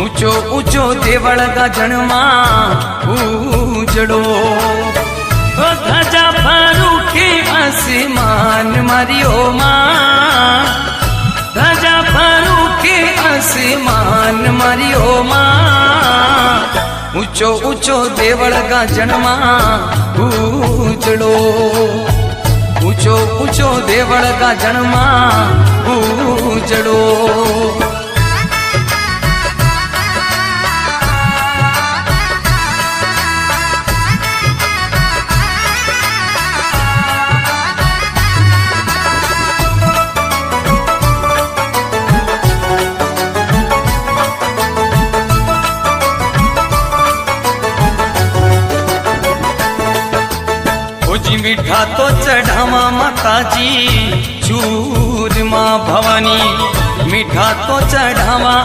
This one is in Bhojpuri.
ऊंचो ऊंचो देवल गाजणमा उजड़ो धजा फरूके आसमान मारियो मां धजा फरूके आसमान मारियो मां ऊंचो ऊंचो देवल गाजणमा उजड़ो ऊंचो ऊंचो देवल गाजणमा उजड़ो मीठा तो चढ़ावा माताजी चूरमा भवानी मीठा तो चढ़ावा